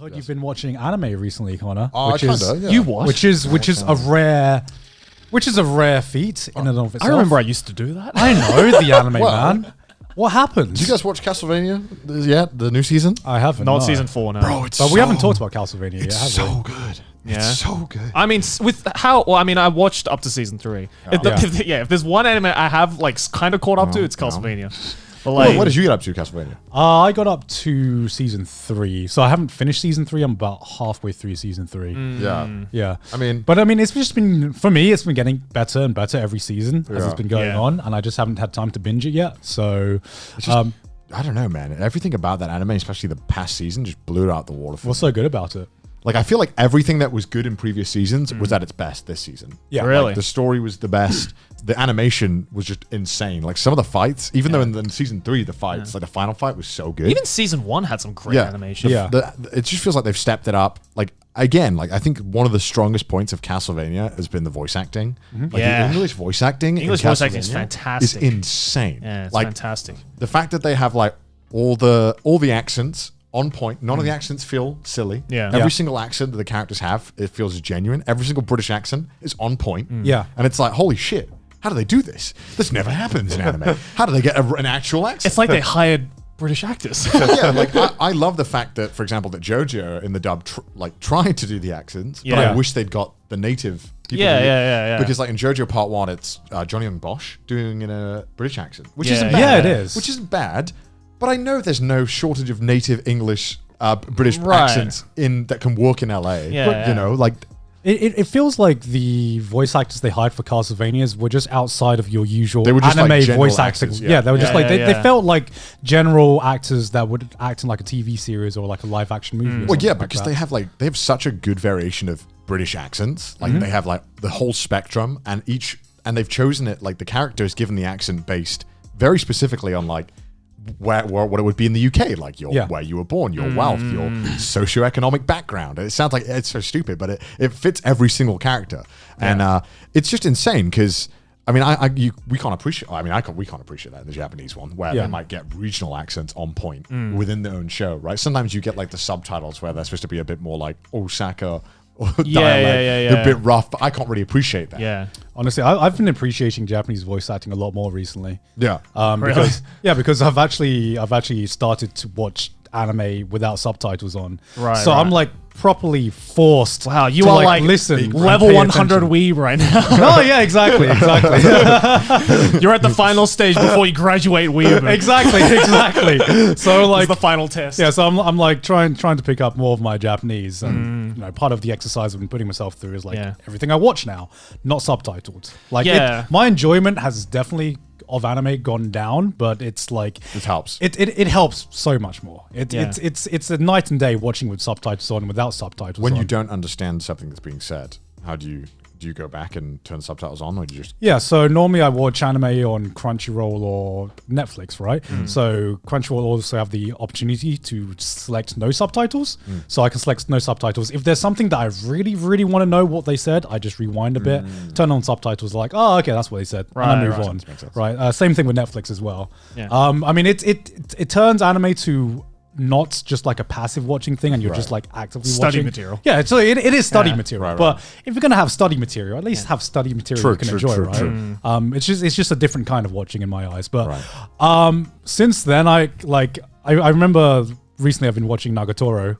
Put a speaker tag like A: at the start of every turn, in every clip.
A: heard you've been watching anime recently, Connor.
B: You watch?
A: Which is a rare feat in and of itself.
C: I remember I used to do that.
A: I know the anime man. What happened?
B: Did you guys watch Castlevania yet? The new season?
A: I haven't.
C: Not
A: no.
C: season 4 now.
B: Bro,
A: But we haven't talked about Castlevania yet,
B: It's
A: have we?
B: so good.
C: Yeah.
B: It's so good.
C: I mean, I watched up to season 3. If there's one anime I have like kind of caught up to, it's Castlevania. But like,
B: what did you get up to, Castlevania?
A: I got up to season 3, so I haven't finished season 3. I'm about halfway through season 3.
B: Yeah.
A: I mean, it's just been, for me, it's been getting better and better every season as it's been going on, and I just haven't had time to binge it yet. So,
B: I don't know, man. Everything about that anime, especially the past season, just blew it out the water.
A: What's so good about it?
B: Like, I feel like everything that was good in previous seasons was at its best this season.
A: Yeah,
C: really.
B: Like, the story was the best. The animation was just insane. Like, some of the fights, even though in season 3, the fights, like the final fight was so good.
C: Even season 1 had some great animation.
B: It just feels like they've stepped it up. Like, again, like I think one of the strongest points of Castlevania has been the voice acting. Like the English voice acting.
C: English voice acting is fantastic.
B: It's insane.
C: Yeah, it's
B: like,
C: fantastic.
B: The fact that they have like all the accents on point. None of the accents feel silly. Every single accent that the characters have, it feels genuine. Every single British accent is on point.
A: Yeah.
B: And it's like, holy shit, how do they do this? This never happens in anime. How do they get an actual accent?
C: It's like they hired British actors.
B: Like I love the fact that, for example, that JoJo in the dub tried to do the accents, but I wish they'd got the native people.
C: Yeah.
B: Because like in JoJo Part 1, it's Johnny Young Bosch doing in a British accent, which isn't bad.
A: Yeah, it is.
B: Which isn't bad, but I know there's no shortage of native English British accents that can work in LA. You know, like.
A: It feels like the voice actors they hired for Castlevanias were just outside of your usual
B: they were just
A: anime
B: like
A: voice
B: actors,
A: acting. They were just they felt like general actors that would act in like a TV series or like a live action movie.
B: Well, yeah, because they have such a good variation of British accents. Like they have like the whole spectrum, and they've chosen it like the character is given the accent based very specifically on like what it would be in the UK, like where you were born, your wealth, your socioeconomic background. It sounds like it's so stupid, but it fits every single character, and it's just insane because I mean, we can't appreciate. I mean, we can't appreciate that in the Japanese one, where they might get regional accents on point within their own show, right? Sometimes you get like the subtitles where they're supposed to be a bit more like Osaka. Dialect, a bit rough, but I can't really appreciate that.
C: Yeah,
A: honestly, I've been appreciating Japanese voice acting a lot more recently.
B: Yeah,
A: because I've actually started to watch anime without subtitles on. So I'm like properly forced.
C: Wow, you
A: to
C: are like
A: listen,
C: level 100 weeb right now.
A: Oh yeah, exactly.
C: You're at the final stage before you graduate weeb.
A: Exactly. So like
C: the final test.
A: Yeah, so I'm like trying to pick up more of my Japanese, and part of the exercise I've been putting myself through is like everything I watch now, not subtitled. Like my enjoyment has definitely of anime gone down, but it's like
B: it helps.
A: It helps so much more. It's a night and day watching with subtitles on and without subtitles.
B: When you don't understand something that's being said, how do you go back and turn subtitles on, or do you just?
A: Yeah, so normally I watch anime on Crunchyroll or Netflix, right? So Crunchyroll also have the opportunity to select no subtitles. So I can select no subtitles. If there's something that I really, really want to know what they said, I just rewind a bit, turn on subtitles, like, oh, okay, that's what they said, and I move on. Right. Same thing with Netflix as well. Yeah. I mean, it turns anime to not just like a passive watching thing, and you're just like actively
C: study
A: watching
C: material.
A: Yeah, so it is study material. But if you're gonna have study material, at least have study material you can enjoy, right? It's just a different kind of watching in my eyes. But since then, I remember recently I've been watching Nagatoro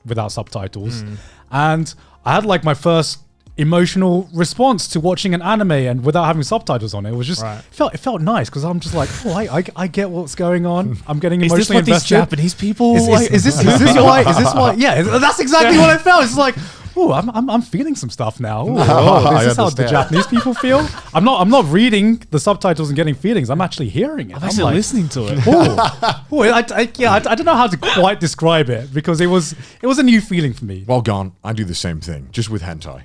A: without subtitles, and I had like my first emotional response to watching an anime and without having subtitles on it. It was just it felt nice because I'm just like, oh, I get what's going on. I'm getting emotionally invested.
C: These Japanese people?
A: Is this why? Yeah, that's exactly what I felt. It's like, oh, I'm feeling some stuff now. Is this how the Japanese people feel? I'm not reading the subtitles and getting feelings. I'm actually hearing it.
C: I'm actually listening to it.
A: I don't know how to quite describe it because it was a new feeling for me.
B: Well gone. I do the same thing, just with hentai,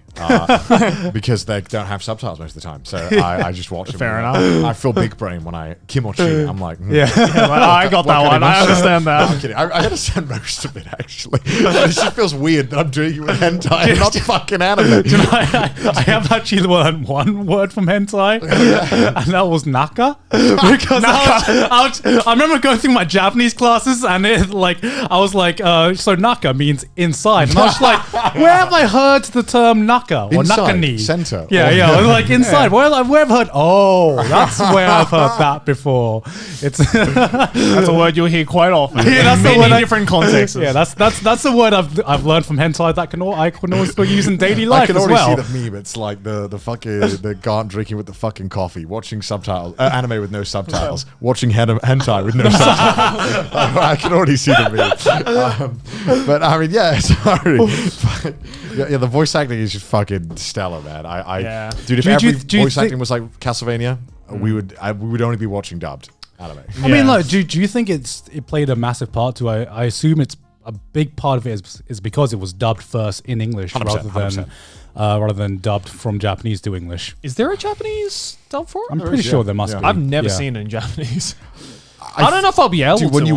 B: because they don't have subtitles most of the time. So I just watch them.
C: Fair enough.
B: I feel big brain when I kimochi. I'm like,
C: I got that one. I understand that.
B: I'm kidding. I understand most of it actually. It just feels weird that I'm doing it with hentai. hentai, not fucking anime.
A: Do you know, I have actually learned one word from hentai, and that was naka. Because I remember going through my Japanese classes, and I was like, so naka means inside, and I was like, where have I heard the term naka or nakani?
B: Center.
A: Yeah, I was like inside. Where have I heard? Oh, that's where I've heard that before. It's
C: that's a word you'll hear quite often.
A: Yeah, that's
C: in
A: the word
C: many different contexts.
A: Yeah, that's the word I've learned from hentai that I can also use in daily life as well.
B: I can already see the meme. It's like the fucking the Gant drinking with the fucking coffee, watching subtitles, anime with no subtitles, watching hentai with no subtitles. I can already see the meme. But I mean, yeah, sorry. Yeah, the voice acting is just fucking stellar, man. Dude, if every voice acting was like Castlevania, we would only be watching dubbed anime.
A: I mean, like, do you think it played a massive part to? I assume it's a big part of it is because it was dubbed first in English
B: 100%.
A: rather than dubbed from Japanese to English.
C: Is there a Japanese dub for it?
A: I'm pretty sure there must be.
C: I've never seen it in Japanese. I don't know if I'll be able to.
B: When you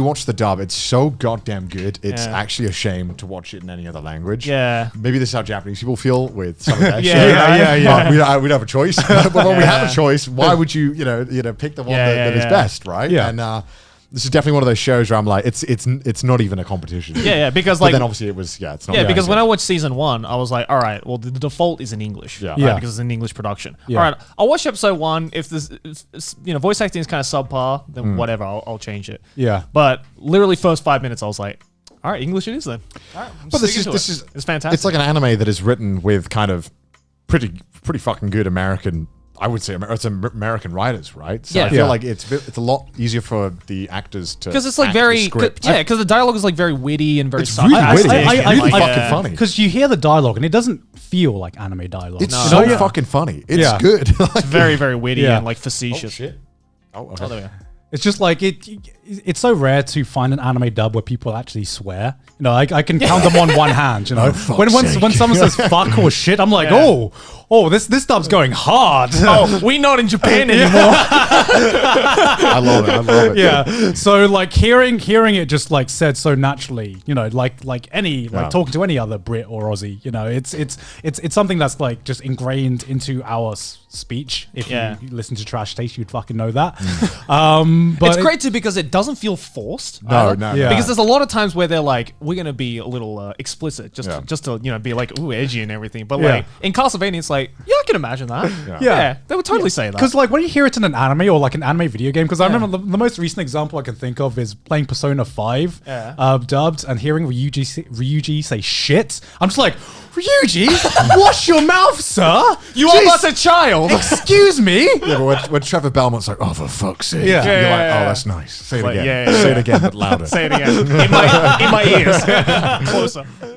B: watch the dub, it's so goddamn good. It's actually a shame to watch it in any other language.
C: Yeah.
B: Maybe this is how Japanese people feel with some of that shit.
A: Yeah.
B: We don't have a choice. But when we have a choice, why would you pick the one that is best, right?
A: Yeah.
B: And this is definitely one of those shows where I'm like, it's not even a competition.
C: Yeah, because
B: but then obviously it was, it's not.
C: Yeah, because when I watched season 1, I was like, all right, well, the default is in English.
B: Yeah.
C: Right, because it's an English production.
A: Yeah.
C: All right, I'll watch episode 1. If this, voice acting is kind of subpar, then whatever, I'll change it.
A: Yeah.
C: But literally first 5 minutes, I was like, all right, English it is then. All right,
B: But this is
C: it's fantastic.
B: It's like an anime that is written with kind of pretty fucking good American. I would say it's American writers, right? So I feel like it's a lot easier for the actors to
C: because it's like very because the dialogue is like very witty and very
B: it's really witty. It's really fucking funny.
A: Because you hear the dialogue and it doesn't feel like anime dialogue.
B: It's so fucking funny. It's good.
C: It's very very witty and like facetious.
B: Oh shit! Oh, there we go.
A: It's just like it's so rare to find an anime dub where people actually swear. You know, I can count them on one hand. You know, when someone says fuck or shit, I'm like, oh, this dub's going hard.
C: Oh, we're not in Japan anymore.
B: I love it.
A: Yeah. So like hearing it just like said so naturally, you know, like talking to any other Brit or Aussie, you know, it's something that's like just ingrained into our speech. If you listen to Trash Taste, you'd fucking know that. But
C: it's great too because it doesn't feel forced.
B: No.
A: Yeah.
C: Because there's a lot of times where they're like, we're gonna be a little explicit, just to be like edgy and everything. But like in Castlevania, it's like I can imagine that. Yeah, they would totally say that.
A: Because like when you hear it in an anime or like an anime video game, because I remember the most recent example I can think of is playing Persona 5 dubbed and hearing Ryuji say shit. I'm just like, Ryuji, wash your mouth, sir.
C: You are but a child.
A: Excuse me.
B: Yeah, but when Trevor Belmont's like, oh, for fuck's sake.
A: Yeah.
B: You're like, oh, that's nice. Say it again.
C: Yeah.
B: Say it again, but louder.
C: Say it again. In my ears. Closer.